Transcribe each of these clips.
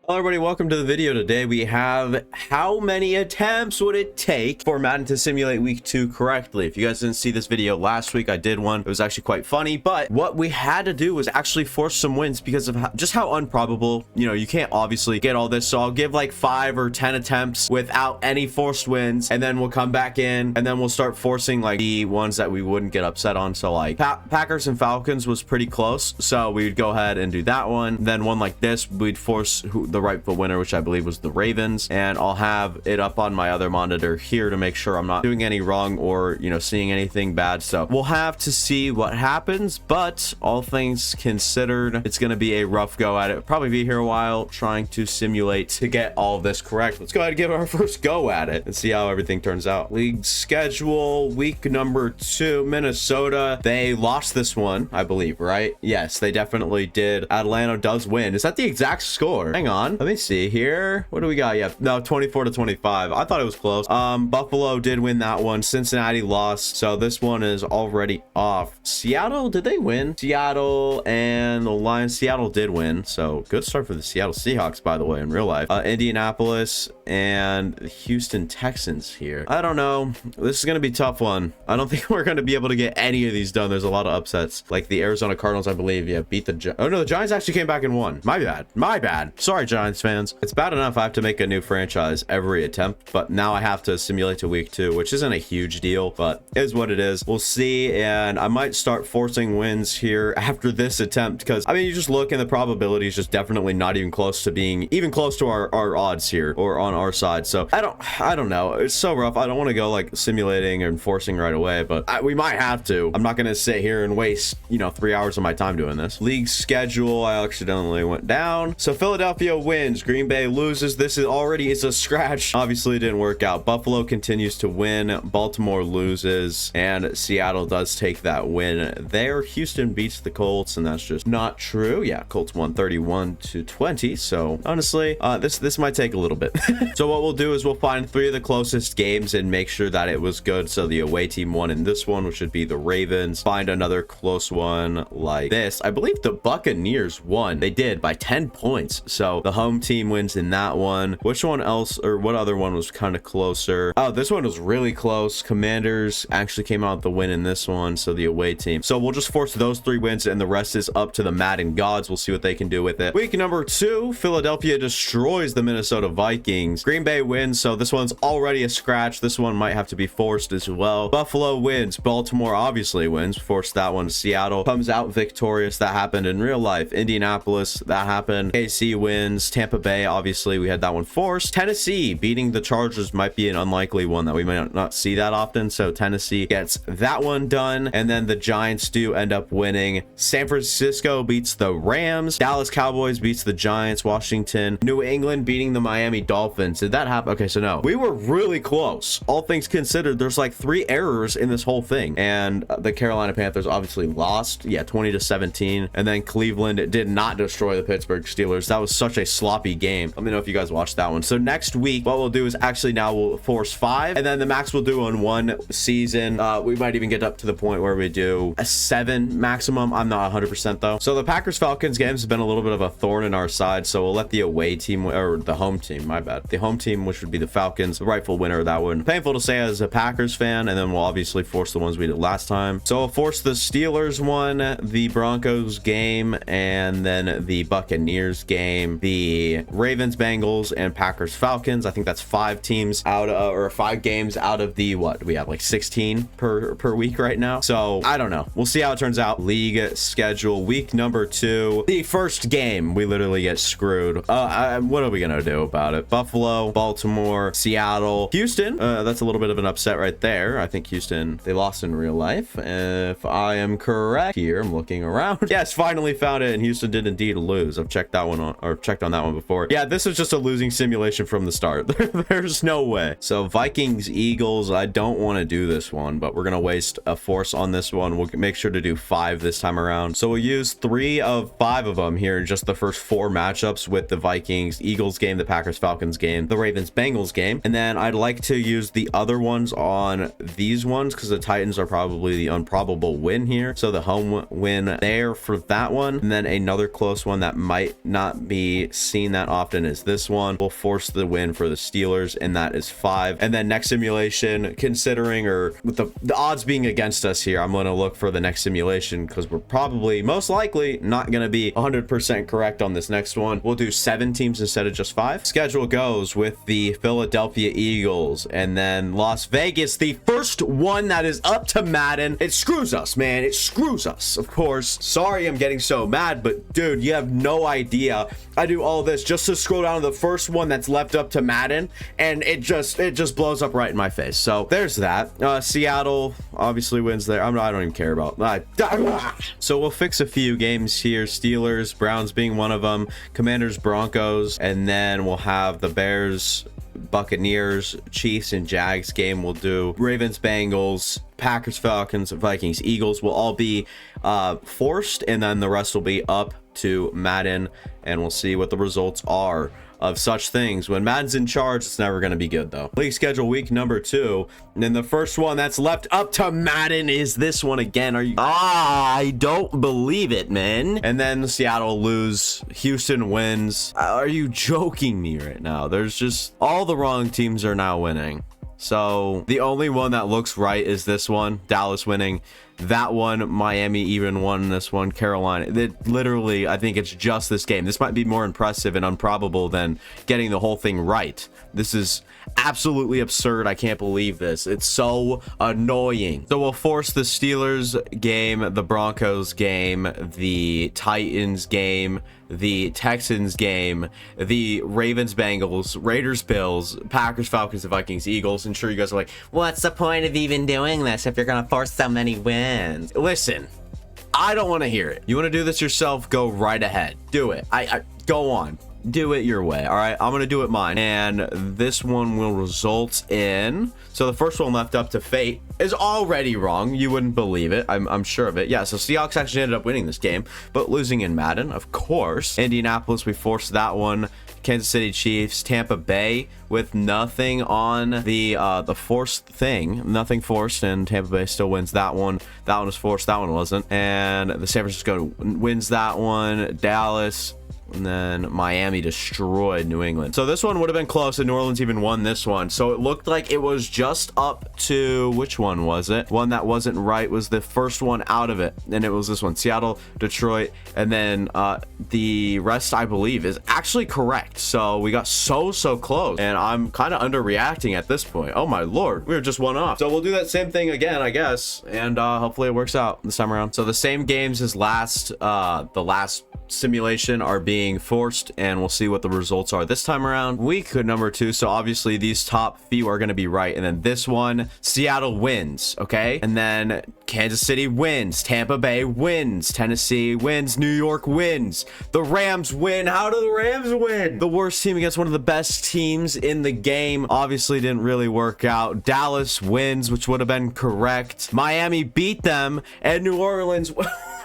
Hello everybody, welcome to the video. Today we have how many attempts would it take for Madden to simulate week 2 correctly. If you guys didn't see this video last week, I did one. It was actually quite funny, but what we had to do was actually force some wins because of just how improbable, you can't obviously get all this. So I'll give like 5 or 10 attempts without any forced wins, and then we'll come back in and then we'll start forcing like the ones that we wouldn't get upset on. So like Packers and Falcons was pretty close, so we would go ahead and do that one. Then one like this, we'd force the rightful winner, which I believe was the Ravens, and I'll have it up on my other monitor here to make sure I'm not doing any wrong or seeing anything bad. So we'll have to see what happens, but all things considered, it's going to be a rough go at it. Probably be here a while trying to simulate to get all of this correct. Let's go ahead and give it our first go at it and see how everything turns out. League schedule, week number 2, Minnesota. They lost this one, I believe, right? Yes, they definitely did. Atlanta does win. Is that the exact score? Hang on, let me see here. What do we got? Yeah, no, 24-25. I thought it was close. Buffalo did win that one. Cincinnati lost, so this one is already off. Seattle, did they win? Seattle and the Lions. Seattle did win, so good start for the Seattle Seahawks, by the way, in real life. Indianapolis and the Houston Texans here. I don't know. This is gonna be a tough one. I don't think we're gonna be able to get any of these done. There's a lot of upsets, like the Arizona Cardinals, I believe. Yeah, beat the oh no, the Giants actually came back and won. My bad. Sorry, Giants fans. It's bad enough I have to make a new franchise every attempt, but now I have to simulate to week 2, which isn't a huge deal, but is what it is. We'll see, and I might start forcing wins here after this attempt, because I mean, you just look and the probability is just definitely not even close to being even close to our odds here or on our side. So I don't know. It's so rough. I don't want to go like simulating and forcing right away, but we might have to. I'm not going to sit here and waste 3 hours of my time doing this. League schedule, I accidentally went down. So Philadelphia wins, Green Bay loses. This is already a scratch. Obviously it didn't work out. Buffalo continues to win, Baltimore loses, and Seattle does take that win there. Houston beats the Colts, and that's just not true. Yeah, Colts won 31-20. So honestly, this might take a little bit. So what we'll do is we'll find 3 of the closest games and make sure that it was good. So the away team won in this one, which would be the Ravens. Find another close one like this. I believe the Buccaneers won. They did by 10 points. So the home team wins in that one. Which one else, or what other one was kind of closer? Oh, this one was really close. Commanders actually came out with the win in this one, so the away team. So we'll just force those 3 wins, and the rest is up to the Madden gods. We'll see what they can do with it. Week number 2, Philadelphia destroys the Minnesota Vikings. Green Bay wins, so this one's already a scratch. This one might have to be forced as well. Buffalo wins. Baltimore obviously wins. Forced that one. Seattle comes out victorious. That happened in real life. Indianapolis, that happened. KC wins. Tampa Bay, obviously we had that one forced. Tennessee beating the Chargers might be an unlikely one that we might not see that often, so Tennessee gets that one done. And then the Giants do end up winning. San Francisco beats the Rams. Dallas Cowboys beats the Giants. Washington, New England beating the Miami Dolphins. Did that happen? Okay, so no, we were really close. All things considered, there's like 3 errors in this whole thing, and the Carolina Panthers obviously lost, 20-17. And then Cleveland did not destroy the Pittsburgh Steelers. That was such a sloppy game. Let me know if you guys watched that one. So next week, what we'll do is actually now we'll force 5, and then the max we'll do on one season. We might even get up to the point where we do a 7 maximum. I'm not 100% though. So the Packers Falcons games have been a little bit of a thorn in our side, so we'll let the away team, or the home team, my bad, the home team, which would be the Falcons, the rightful winner of that one. Painful to say as a Packers fan, and then we'll obviously force the ones we did last time. So we'll force the Steelers one, the Broncos game, and then the Buccaneers game, the Ravens Bengals, and Packers Falcons. I think that's 5 teams out of, or 5 games out of the, what we have, like 16 per week right now. So I don't know, we'll see how it turns out. League schedule, week number 2, the first game we literally get screwed. What are we gonna do about it? Buffalo, Baltimore, Seattle, Houston. That's a little bit of an upset right there. I think Houston, they lost in real life, if I am correct here. I'm looking around. Yes, finally found it, and Houston did indeed lose. I've checked that one on, or checked on that one before. Yeah, this is just a losing simulation from the start. There's no way. So Vikings, Eagles, I don't want to do this one, but we're gonna waste a force on this one. We'll make sure to do 5 this time around. So we'll use 3 of 5 of them here in just the first 4 matchups, with the Vikings Eagles game, the Packers Falcons game, the Ravens Bengals game, and then I'd like to use the other ones on these ones because the Titans are probably the improbable win here. So the home win there for that one, and then another close one that might not be seen that often is this one. We'll force the win for the Steelers, and that is 5. And then next simulation, considering, or with the odds being against us here, I'm going to look for the next simulation because we're probably most likely not going to be 100% correct on this next one. We'll do 7 teams instead of just 5. Schedule goes with the Philadelphia Eagles and then Las Vegas, the first one that is up to Madden. It screws us, man. It screws us, of course. Sorry I'm getting so mad, but dude, you have no idea. I do all this just to scroll down to the first one that's left up to Madden, and it just blows up right in my face. So there's that. Seattle obviously wins there. I don't even care about so we'll fix a few games here. Steelers, Browns being one of them, Commanders, Broncos, and then we'll have the Bears, Buccaneers, Chiefs, and Jags game. We'll do Ravens, Bengals, Packers, Falcons, Vikings, Eagles will all be forced, and then the rest will be up to Madden, and we'll see what the results are of such things. When Madden's in charge, it's never going to be good though. League schedule week number 2, and then the first one that's left up to Madden is this one again. I don't believe it, man. And then Seattle lose, Houston wins. Are you joking me right now? There's just all the wrong teams are now winning. So the only one that looks right is this one, Dallas winning. That one, Miami even won this one, Carolina. Literally, I think it's just this game. This might be more impressive and improbable than getting the whole thing right. This is absolutely absurd. I can't believe this. It's so annoying. So we'll force the Steelers game, the Broncos game, the Titans game, the Texans game, the Ravens, Bengals, Raiders, Bills, Packers, Falcons, the Vikings, Eagles. And sure, you guys are like, what's the point of even doing this if you're going to force so many wins? Listen, I don't want to hear it. You want to do this yourself? Go right ahead. Do it. I go on. Do it your way. All right, I'm gonna do it mine, and this one will result in, so the first one left up to fate is already wrong. You wouldn't believe it. I'm sure of it. Yeah, so Seahawks actually ended up winning this game, but losing in Madden, of course. Indianapolis, we forced that one. Kansas City Chiefs, Tampa Bay with nothing on the forced thing, nothing forced, and Tampa Bay still wins that one. That one was forced, that one wasn't. And the San Francisco wins that one. Dallas, and then Miami destroyed New England. So this one would have been close, and New Orleans even won this one. So it looked like it was just up to, which one was it? One that wasn't right was the first one out of it, and it was this one, Seattle, Detroit, and then the rest, I believe, is actually correct. So we got so close, and I'm kind of underreacting at this point. Oh my lord, we were just one off. So we'll do that same thing again, I guess, and hopefully it works out this time around. So the same games as the last simulation are being forced, and we'll see what the results are this time around. Week number 2, so obviously these top few are going to be right, and then this one, Seattle wins, okay, and then Kansas City wins, Tampa Bay wins, Tennessee wins, New York wins, the Rams win. How do the Rams win? The worst team against one of the best teams in the game obviously didn't really work out. Dallas wins, which would have been correct. Miami beat them, and New Orleans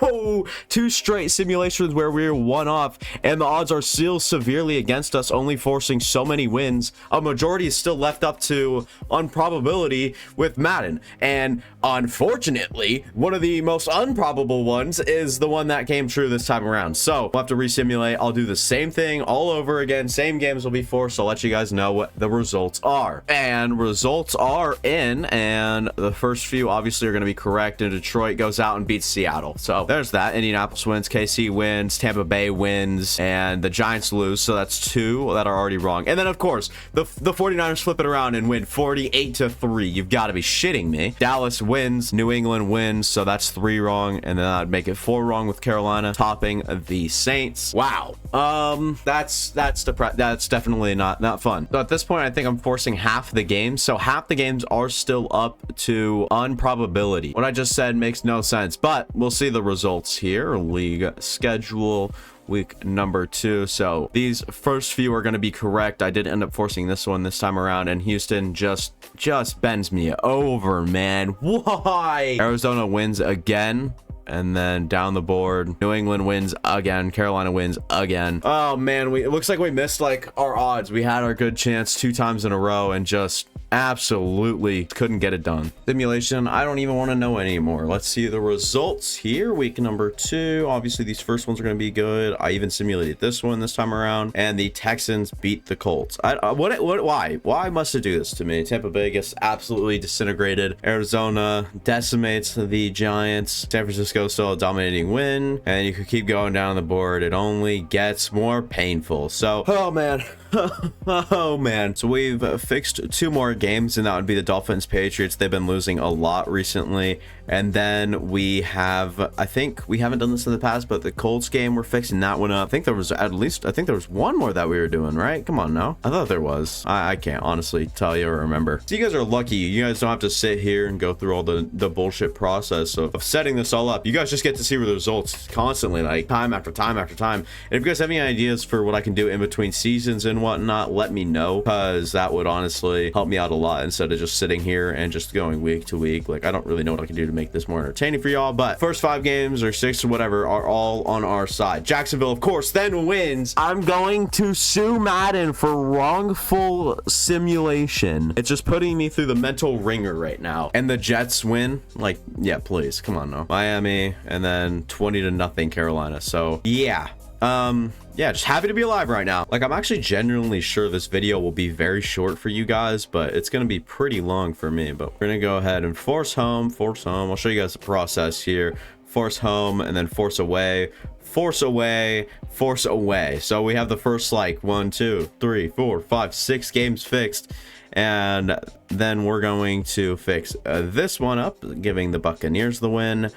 Oh, 2 straight simulations where we're one off, and the odds are still severely against us, only forcing so many wins. A majority is still left up to unprobability with Madden, and unfortunately, one of the most improbable ones is the one that came true this time around. So we'll have to resimulate. I'll do the same thing all over again. Same games will be forced. I'll let you guys know what the results are. And results are in, and the first few obviously are going to be correct, and Detroit goes out and beats Seattle. So there's that. Indianapolis wins, KC wins, Tampa Bay wins, and the Giants lose. So that's 2 that are already wrong. And then of course the 49ers flip it around and win 48-3. You've got to be shitting me. Dallas wins, New England wins, so that's 3 wrong, and then I'd make it 4 wrong with Carolina topping the Saints. Wow. That's definitely not fun. So at this point, I think I'm forcing half the games. So half the games are still up to unprobability. What I just said makes no sense, but we'll see the results here. League schedule week number 2. So these first few are going to be correct. I did end up forcing this one this time around, and Houston just bends me over, man. Why? Arizona wins again. And then down the board, New England wins again, Carolina wins again. Oh man, it looks like we missed like our odds. We had our good chance 2 times in a row and just absolutely couldn't get it done. Simulation, I don't even want to know anymore. Let's see the results here. Week number 2. Obviously, these first ones are going to be good. I even simulated this one this time around, and the Texans beat the Colts. Why must it do this to me? Tampa Bay gets absolutely disintegrated. Arizona decimates the Giants. San Francisco still a dominating win, and you could keep going down the board. It only gets more painful. So, oh man. Oh man. So we've fixed 2 more games, and that would be the Dolphins Patriots. They've been losing a lot recently. And then we have, I think we haven't done this in the past, but the Colts game, we're fixing that one up. I think there was one more that we were doing, right? Come on now. I thought there was. I can't honestly tell you or remember. So you guys are lucky. You guys don't have to sit here and go through all the bullshit process of setting this all up. You guys just get to see the results constantly, like time after time after time. And if you guys have any ideas for what I can do in between seasons and whatnot, let me know, because that would honestly help me out a lot instead of just sitting here and just going week to week. Like, I don't really know what I can do to make this more entertaining for y'all, but first 5 games or 6 or whatever are all on our side. Jacksonville, of course, then wins. I'm going to sue Madden for wrongful simulation. It's just putting me through the mental ringer right now. And the Jets win. Like, yeah, please, come on now. Miami, and then 20-0 Carolina. So yeah. Yeah, just happy to be alive right now. Like, I'm actually genuinely sure this video will be very short for you guys, but it's gonna be pretty long for me. But we're gonna go ahead and force home. I'll show you guys the process here. Force home, and then force away, force away, force away. So we have the first, like, 1, 2, 3, 4, 5, 6 games fixed. And then we're going to fix this one up, giving the Buccaneers the win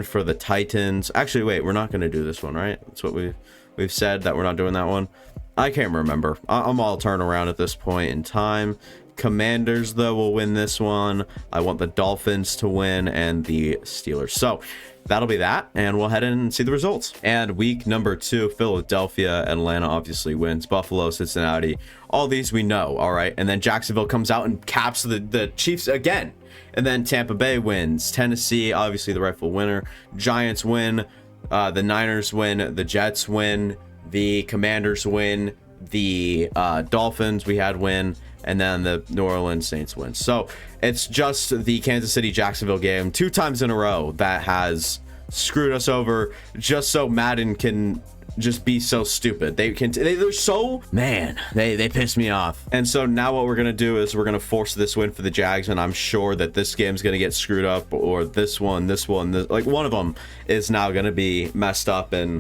for the Titans. Actually, wait, we're not going to do this one, right? That's what we've said, that we're not doing that one. I can't remember. I'm all turned around at this point in time. Commanders, though, will win this one. I want the Dolphins to win and the Steelers. So that'll be that, and we'll head in and see the results. And week number 2, Philadelphia, Atlanta obviously wins. Buffalo, Cincinnati, all these we know, all right? And then Jacksonville comes out and caps the Chiefs again. And then Tampa Bay wins. Tennessee, obviously the rightful winner. Giants win. The Niners win. The Jets win. The Commanders win. The Dolphins we had win. And then the New Orleans Saints win. So it's just the Kansas City Jacksonville game 2 times in a row that has screwed us over, just so Madden can just be so stupid. They're so, man, they piss me off. And so now what we're gonna do is we're gonna force this win for the Jags, and I'm sure that this game's gonna get screwed up, or this one, like one of them is now gonna be messed up. And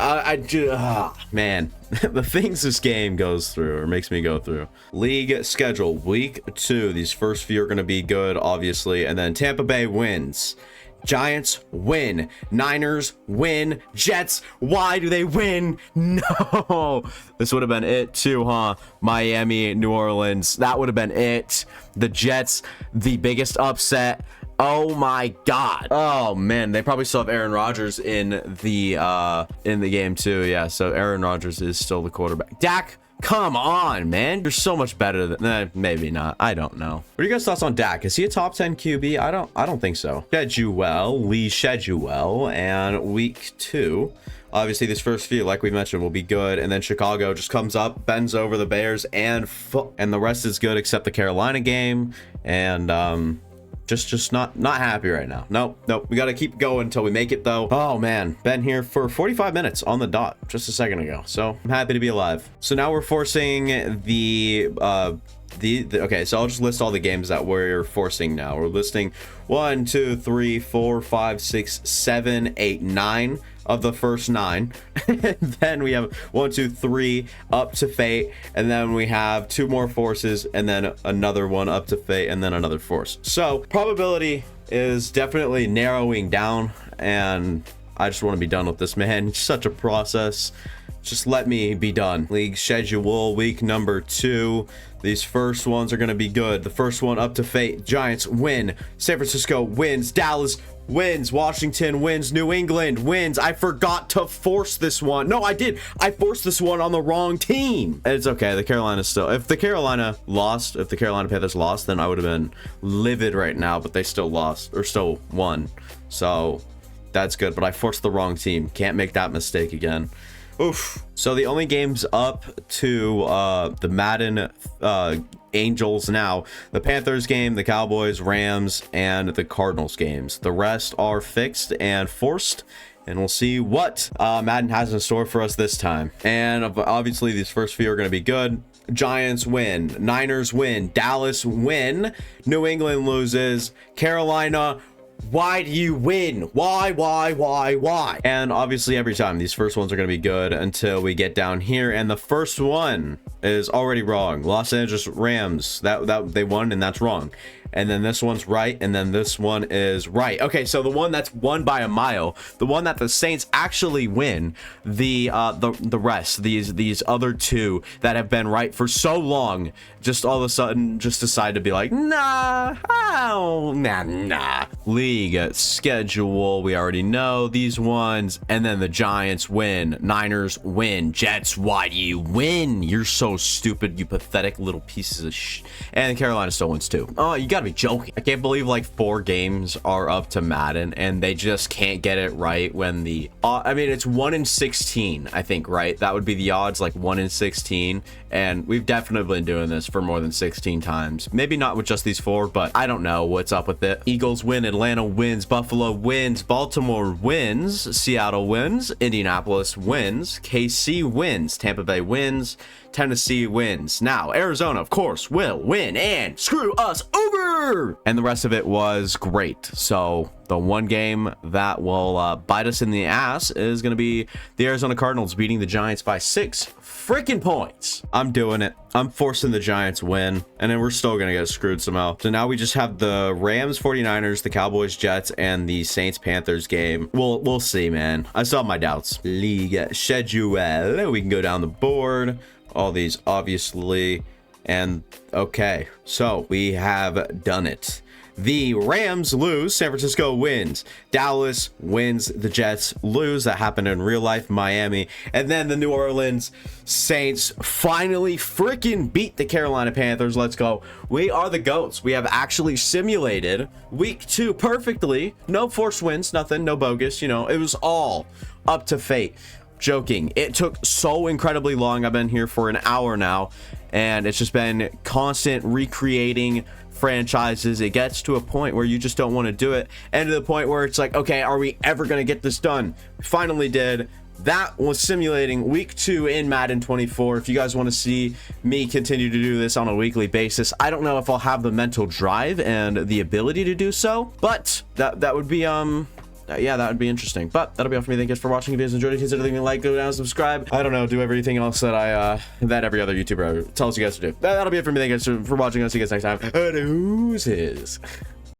man, the things this game goes through, or makes me go through. League schedule, week 2. These first few are gonna be good, obviously, and then Tampa Bay wins. Giants win. Niners win. Jets, why do they win? No. This would have been it too, huh? Miami, New Orleans, that would have been it. The Jets, the biggest upset. Oh my god. Oh man, they probably still have Aaron Rodgers in the game too. Yeah, so Aaron Rodgers is still the quarterback. Dak, come on, man. You're so much better than maybe not. I don't know. What are you guys' thoughts on Dak? Is he a top 10 QB? I don't think so. Lee Schedule, and week 2. Obviously, this first few, like we mentioned, will be good, and then Chicago just comes up, bends over the Bears, and the rest is good except the Carolina game, and just not happy right now. Nope. We got to keep going until we make it, though. Oh man, been here for 45 minutes on the dot just a second ago, so I'm happy to be alive. So now we're forcing okay, so I'll just list all the games that we're forcing now. We're listing 1, 2, 3, 4, 5, 6, 7, 8, 9 of the first 9. And then we have 1, 2, 3 up to fate, and then we have 2 more forces, and then another one up to fate, and then another force. So probability is definitely narrowing down, and I just want to be done with this, man. It's such a process. Just let me be done. League schedule, week number 2. These first ones are going to be good. The first one up to fate. Giants win. San Francisco wins. Dallas wins. Washington wins. New England wins. I forgot to force this one. No, I did. I forced this one on the wrong team. It's okay. The Carolina still. If the Carolina Panthers lost, then I would have been livid right now. But they still lost, or still won. So that's good. But I forced the wrong team. Can't make that mistake again. Oof. So the only games up to the Madden Angels now, the Panthers game, the Cowboys, Rams, and the Cardinals games. The rest are fixed and forced, and we'll see what Madden has in store for us this time. And obviously these first few are going to be good. Giants win, Niners win, Dallas win, New England loses, Carolina, why do you win? Why? And obviously every time these first ones are going to be good until we get down here, and the first one is already wrong. Los Angeles Rams, that they won, and that's wrong. And then this one's right, and then this one is right. Okay, so the one that's won by a mile, the one that the Saints actually win, the rest, these other two that have been right for so long, just all of a sudden just decide to be like, nah. League schedule, we already know these ones. And then the Giants win, Niners win, Jets, why do you win? You're so stupid, you pathetic little pieces of sh. And Carolina still wins too. Oh, you gotta be joking. I can't believe like 4 games are up to Madden and they just can't get it right when the I mean, it's 1 in 16, I think, right? That would be the odds, like 1 in 16, and we've definitely been doing this for more than 16 times. Maybe not with just these 4, but I don't know what's up with it. Eagles win, Atlanta wins, Buffalo wins, Baltimore wins, Seattle wins, Indianapolis wins, KC wins, Tampa Bay wins, Tennessee wins. Now, Arizona, of course, will win and screw us over. And the rest of it was great. So the one game that will bite us in the ass is going to be the Arizona Cardinals beating the Giants by 6 freaking points. I'm doing it. I'm forcing the Giants win, and then we're still going to get screwed somehow. So now we just have the Rams 49ers, the Cowboys Jets, and the Saints Panthers game. We'll see, man. I still have my doubts. League schedule. We can go down the board. All these obviously, and okay, so we have done it. The Rams lose, San Francisco wins, Dallas wins, the Jets lose. That happened in real life, Miami. And then the New Orleans Saints finally freaking beat the Carolina Panthers. Let's go. We are the GOATs. We have actually simulated week 2 perfectly. No forced wins, nothing, no bogus, you know, it was all up to fate. Joking. It took so incredibly long. I've been here for an hour now, and it's just been constant recreating franchises. It gets to a point where you just don't want to do it, and to the point where it's like, okay, are we ever going to get this done? We finally did. That was simulating week 2 in Madden 24. If you guys want to see me continue to do this on a weekly basis, I don't know if I'll have the mental drive and the ability to do so, but that would be yeah, that would be interesting. But that'll be all for me. Thank you guys for watching. If you guys enjoyed it, consider leaving a like, go down, subscribe. I don't know, do everything else that that every other YouTuber tells you guys to do. That'll be it for me. Thank you guys for watching. I'll see you guys next time. Deuces.